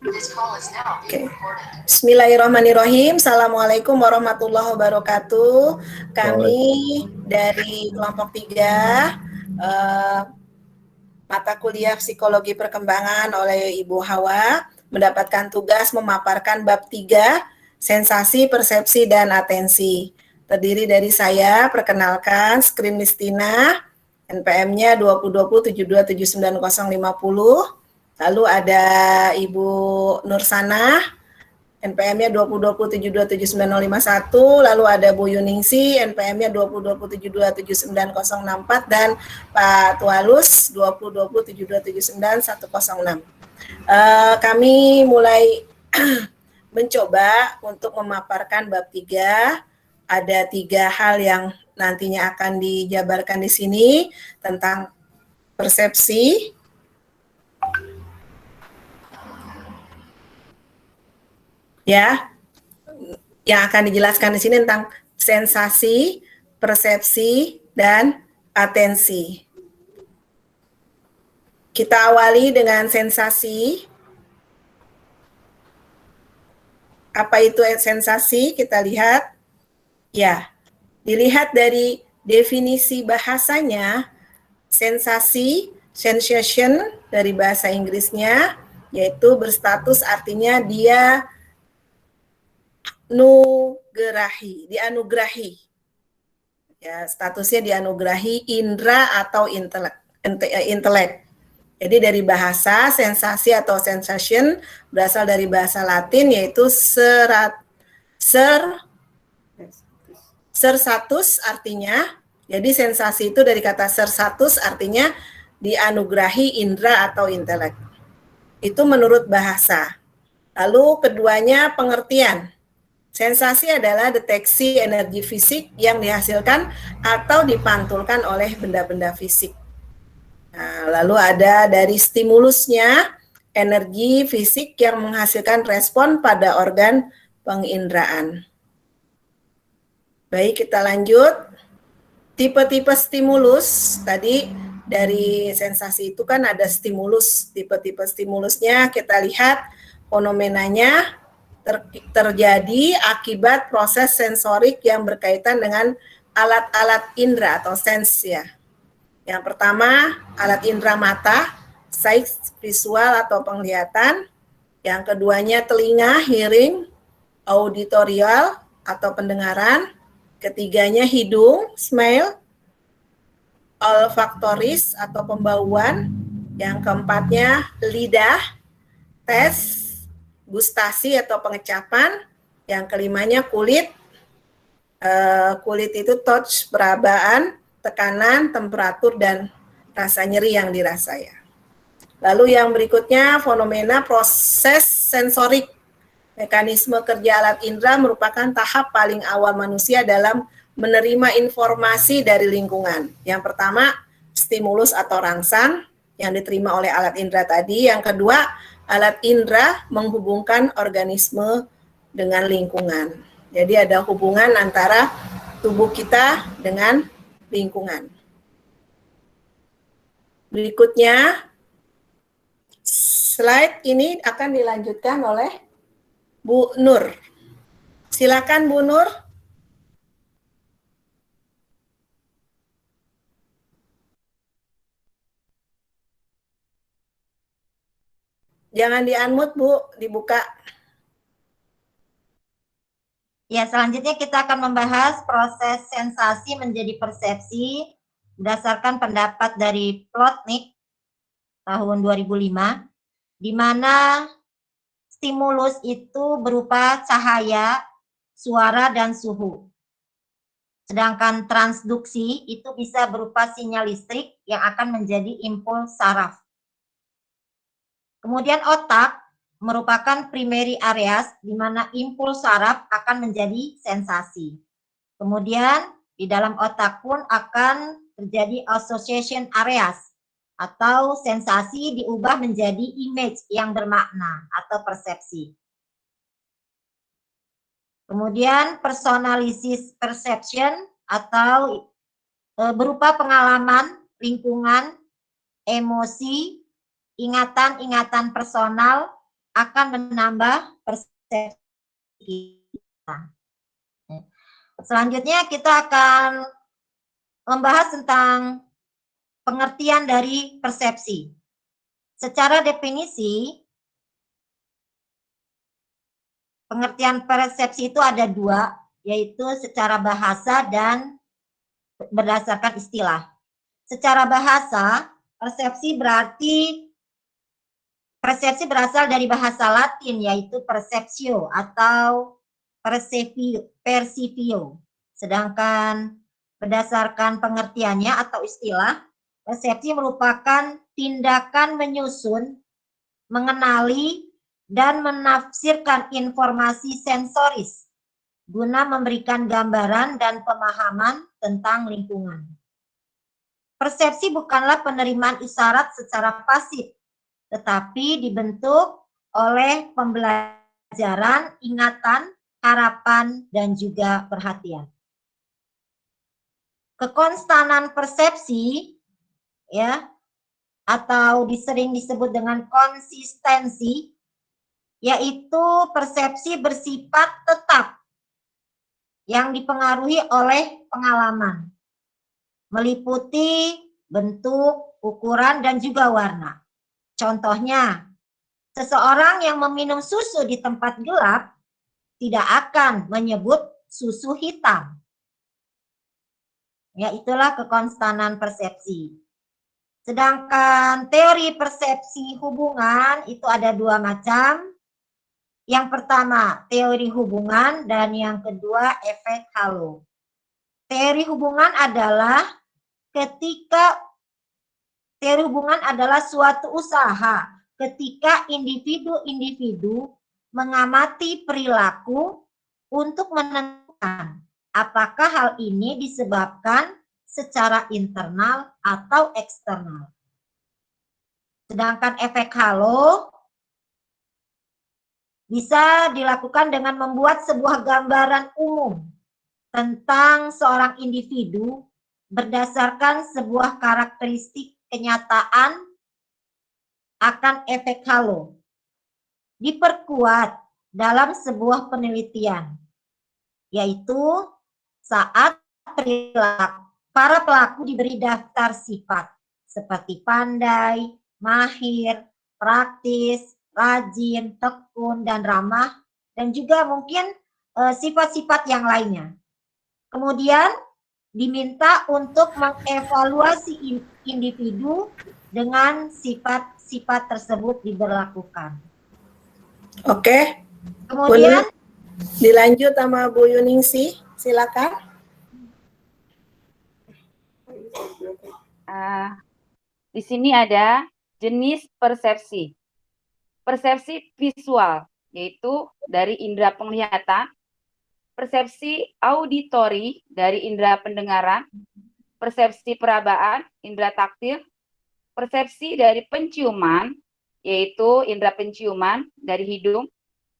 Oke. Bismillahirrahmanirrahim. Assalamualaikum warahmatullahi wabarakatuh. Kami dari kelompok 3 mata kuliah psikologi perkembangan oleh Ibu Hawa mendapatkan tugas memaparkan bab 3 sensasi, persepsi, dan atensi. Terdiri dari saya, perkenalkan, Skrin Mistina, NPM-nya 2020727950. Lalu ada Ibu Nursana, NPM-nya 2020727951, lalu ada Bu Yuningsi, NPM-nya 2020727964, dan Pak Tualus 202072799106. Kami mulai mencoba untuk memaparkan bab 3. Ada 3 hal yang nantinya akan dijabarkan di sini tentang persepsi, ya, yang akan dijelaskan di sini tentang sensasi, persepsi, dan atensi. Kita awali dengan sensasi. Apa itu sensasi? Kita lihat. Ya, dilihat dari definisi bahasanya, sensasi, sensation dari bahasa Inggrisnya, yaitu berstatus artinya dia dianugerahi. Ya, statusnya dianugerahi indera atau intelek. Jadi dari bahasa sensasi atau sensation berasal dari bahasa Latin yaitu sersatus artinya. Jadi sensasi itu dari kata sersatus artinya dianugerahi indera atau intelek. Itu menurut bahasa. Lalu keduanya pengertian. Sensasi adalah deteksi energi fisik yang dihasilkan atau dipantulkan oleh benda-benda fisik. Nah, lalu ada dari stimulusnya, energi fisik yang menghasilkan respon pada organ penginderaan. Baik, kita lanjut. Tipe-tipe stimulus, tadi dari sensasi itu kan ada stimulus. Tipe-tipe stimulusnya kita lihat fenomenanya terjadi akibat proses sensorik yang berkaitan dengan alat-alat indera atau sense ya. Yang pertama, alat indera mata, sight, visual atau penglihatan. Yang keduanya telinga, hearing, auditorial atau pendengaran. Ketiganya hidung, smell, olfaktoris atau pembauan. Yang keempatnya lidah, tes, gustasi atau pengecapan. Yang kelimanya kulit. Kulit itu touch, perabaan, tekanan, temperatur, dan rasa nyeri yang dirasa ya. Lalu yang berikutnya fenomena proses sensorik. Mekanisme kerja alat indera merupakan tahap paling awal manusia dalam menerima informasi dari lingkungan. Yang pertama, stimulus atau rangsang yang diterima oleh alat indera tadi. Yang kedua, alat indera menghubungkan organisme dengan lingkungan. Jadi ada hubungan antara tubuh kita dengan lingkungan. Berikutnya, slide ini akan dilanjutkan oleh Bu Nur. Silakan Bu Nur. Jangan di-unmute, Bu, dibuka. Ya, selanjutnya kita akan membahas proses sensasi menjadi persepsi berdasarkan pendapat dari Plotnik tahun 2005, di mana stimulus itu berupa cahaya, suara, dan suhu. Sedangkan transduksi itu bisa berupa sinyal listrik yang akan menjadi impuls saraf. Kemudian otak merupakan primary areas di mana impuls saraf akan menjadi sensasi. Kemudian di dalam otak pun akan terjadi association areas atau sensasi diubah menjadi image yang bermakna atau persepsi. Kemudian personalisis perception atau berupa pengalaman, lingkungan, emosi, ingatan-ingatan personal, akan menambah persepsi kita. Selanjutnya kita akan membahas tentang pengertian dari persepsi. Secara definisi, pengertian persepsi itu ada dua, yaitu secara bahasa dan berdasarkan istilah. Secara bahasa, persepsi berasal dari bahasa Latin, yaitu perceptio atau persivio. Sedangkan berdasarkan pengertiannya atau istilah, persepsi merupakan tindakan menyusun, mengenali, dan menafsirkan informasi sensoris guna memberikan gambaran dan pemahaman tentang lingkungan. Persepsi bukanlah penerimaan isyarat secara pasif, tetapi dibentuk oleh pembelajaran, ingatan, harapan, dan juga perhatian. Kekonstanan persepsi, ya, atau sering disebut dengan konsistensi, yaitu persepsi bersifat tetap yang dipengaruhi oleh pengalaman, meliputi bentuk, ukuran, dan juga warna. Contohnya, seseorang yang meminum susu di tempat gelap tidak akan menyebut susu hitam. Ya, itulah kekonstanan persepsi. Sedangkan teori persepsi hubungan itu ada dua macam. Yang pertama, teori hubungan, dan yang kedua, efek halo. Teori hubungan adalah suatu usaha ketika individu-individu mengamati perilaku untuk menentukan apakah hal ini disebabkan secara internal atau eksternal. Sedangkan efek halo bisa dilakukan dengan membuat sebuah gambaran umum tentang seorang individu berdasarkan sebuah karakteristik kenyataan akan efek halo. Diperkuat dalam sebuah penelitian, yaitu saat para pelaku diberi daftar sifat seperti pandai, mahir, praktis, rajin, tekun, dan ramah, dan juga mungkin sifat-sifat yang lainnya. Kemudian diminta untuk mengevaluasi individu dengan sifat-sifat tersebut diberlakukan. Oke. Kemudian dilanjut sama Bu Yuningsi, silakan. Di sini ada jenis persepsi. Persepsi visual, yaitu dari indera penglihatan, persepsi auditori dari indera pendengaran, persepsi perabaan, indera taktil, persepsi dari penciuman, yaitu indera penciuman dari hidung,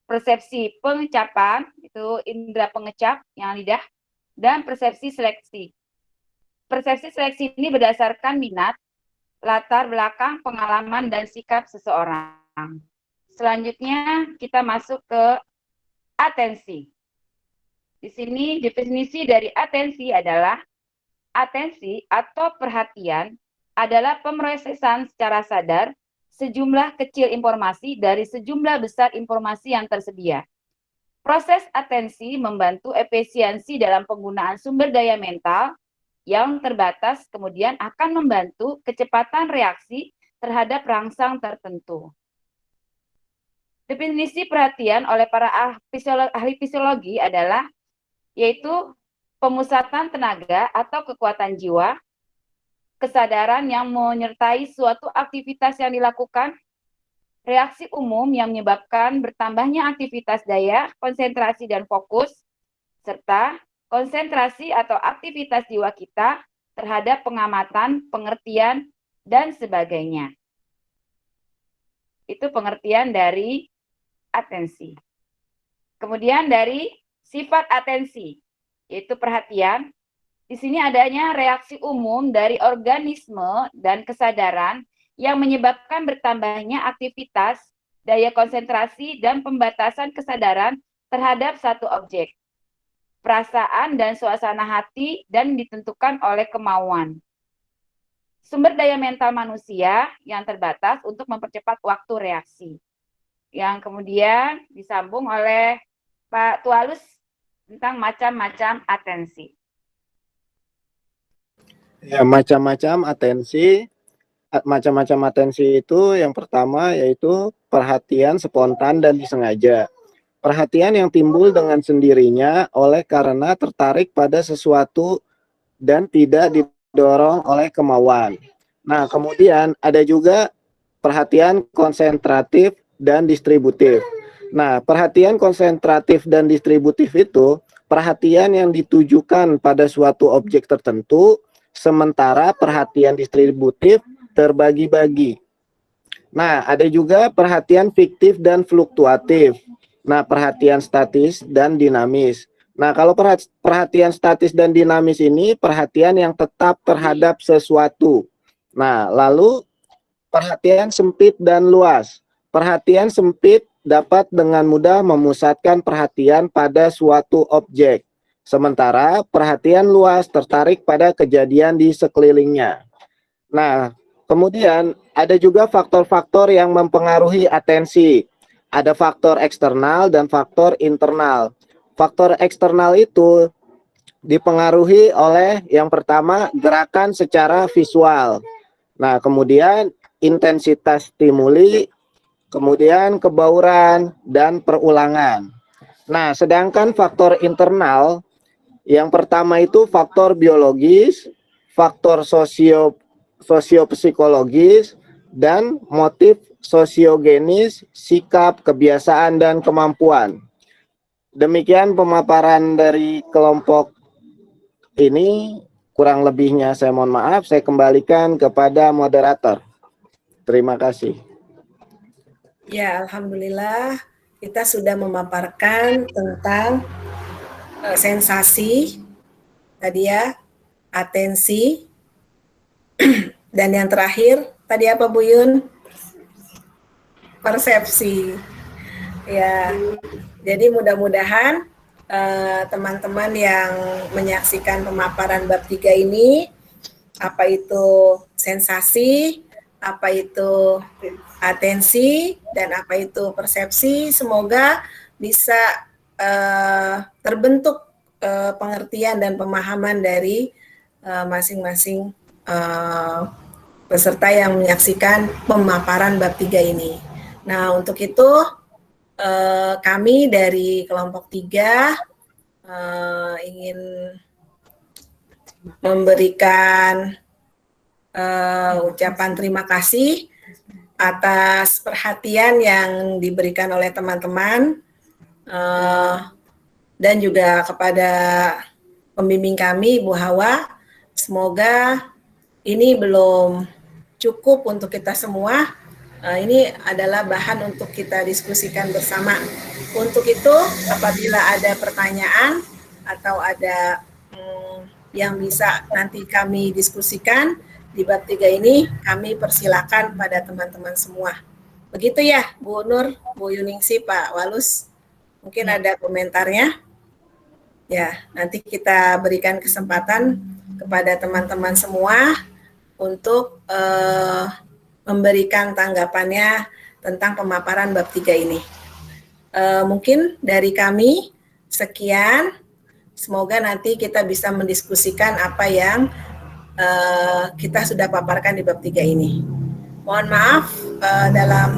persepsi pengecapan, itu indera pengecap yang lidah, dan persepsi seleksi. Persepsi seleksi ini berdasarkan minat, latar belakang, pengalaman, dan sikap seseorang. Selanjutnya kita masuk ke atensi. Di sini definisi dari atensi adalah atensi atau perhatian adalah pemrosesan secara sadar sejumlah kecil informasi dari sejumlah besar informasi yang tersedia. Proses atensi membantu efisiensi dalam penggunaan sumber daya mental yang terbatas, kemudian akan membantu kecepatan reaksi terhadap rangsang tertentu. Definisi perhatian oleh para ahli fisiologi adalah yaitu pemusatan tenaga atau kekuatan jiwa, kesadaran yang menyertai suatu aktivitas yang dilakukan, reaksi umum yang menyebabkan bertambahnya aktivitas daya, konsentrasi dan fokus, serta konsentrasi atau aktivitas jiwa kita terhadap pengamatan, pengertian, dan sebagainya. Itu pengertian dari atensi. Kemudian dari sifat atensi, yaitu perhatian. Di sini adanya reaksi umum dari organisme dan kesadaran yang menyebabkan bertambahnya aktivitas daya konsentrasi, dan pembatasan kesadaran terhadap satu objek. Perasaan dan suasana hati dan ditentukan oleh kemauan. Sumber daya mental manusia yang terbatas untuk mempercepat waktu reaksi. Yang kemudian disambung oleh Pak Tualus tentang macam-macam atensi. Ya, macam-macam atensi. Macam-macam atensi itu yang pertama yaitu perhatian spontan dan disengaja. Perhatian yang timbul dengan sendirinya oleh karena tertarik pada sesuatu dan tidak didorong oleh kemauan. Nah, kemudian ada juga perhatian konsentratif dan distributif. Nah, perhatian konsentratif dan distributif itu perhatian yang ditujukan pada suatu objek tertentu, sementara perhatian distributif terbagi-bagi. Nah, ada juga perhatian fiktif dan fluktuatif. Nah, perhatian statis dan dinamis. Nah, kalau perhatian statis dan dinamis ini perhatian yang tetap terhadap sesuatu. Nah, lalu perhatian sempit dan luas. Perhatian sempit dapat dengan mudah memusatkan perhatian pada suatu objek. Sementara perhatian luas tertarik pada kejadian di sekelilingnya. Nah, kemudian ada juga faktor-faktor yang mempengaruhi atensi. Ada faktor eksternal dan faktor internal. Faktor eksternal itu dipengaruhi oleh yang pertama gerakan secara visual. Nah, kemudian intensitas stimuli, kemudian kebauran dan perulangan. Nah, sedangkan faktor internal yang pertama itu faktor biologis, faktor sosiopsikologis, dan motif sosiogenis, sikap, kebiasaan, dan kemampuan. Demikian pemaparan dari kelompok ini. Kurang lebihnya saya mohon maaf, saya kembalikan kepada moderator. Terima kasih. Ya, alhamdulillah kita sudah memaparkan tentang sensasi, tadi ya, atensi, dan yang terakhir, tadi apa Bu Yun? Persepsi. Ya, jadi mudah-mudahan teman-teman yang menyaksikan pemaparan bab 3 ini, apa itu sensasi, apa itu atensi, dan apa itu persepsi, semoga bisa terbentuk pengertian dan pemahaman dari masing-masing peserta yang menyaksikan pemaparan bab 3 ini. Nah, untuk itu kami dari kelompok 3 ingin memberikan ucapan terima kasih atas perhatian yang diberikan oleh teman-teman dan juga kepada pembimbing kami, Bu Hawa. Semoga ini belum cukup untuk kita semua. Ini adalah bahan untuk kita diskusikan bersama. Untuk itu, apabila ada pertanyaan atau ada yang bisa nanti kami diskusikan di bab 3 ini, kami persilakan pada teman-teman semua. Begitu ya, Bu Nur, Bu Yuningsi, Pak Walus. Mungkin ada komentarnya. Ya, nanti kita berikan kesempatan kepada teman-teman semua untuk memberikan tanggapannya tentang pemaparan bab 3 ini. Mungkin dari kami sekian. Semoga nanti kita bisa mendiskusikan apa yang kita sudah paparkan di bab 3 ini. Mohon maaf dalam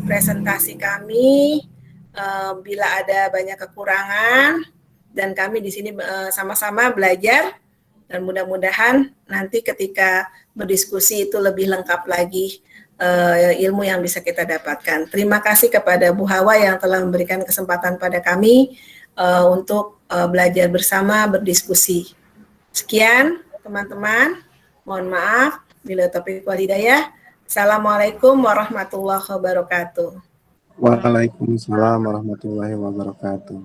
presentasi kami bila ada banyak kekurangan, dan kami di sini sama-sama belajar, dan mudah-mudahan nanti ketika berdiskusi itu lebih lengkap lagi ilmu yang bisa kita dapatkan. Terima kasih kepada Bu Hawa yang telah memberikan kesempatan pada kami untuk belajar bersama, berdiskusi. Sekian teman-teman, mohon maaf bila taufiq wal hidayah. Assalamualaikum warahmatullahi wabarakatuh. Waalaikumsalam warahmatullahi wabarakatuh.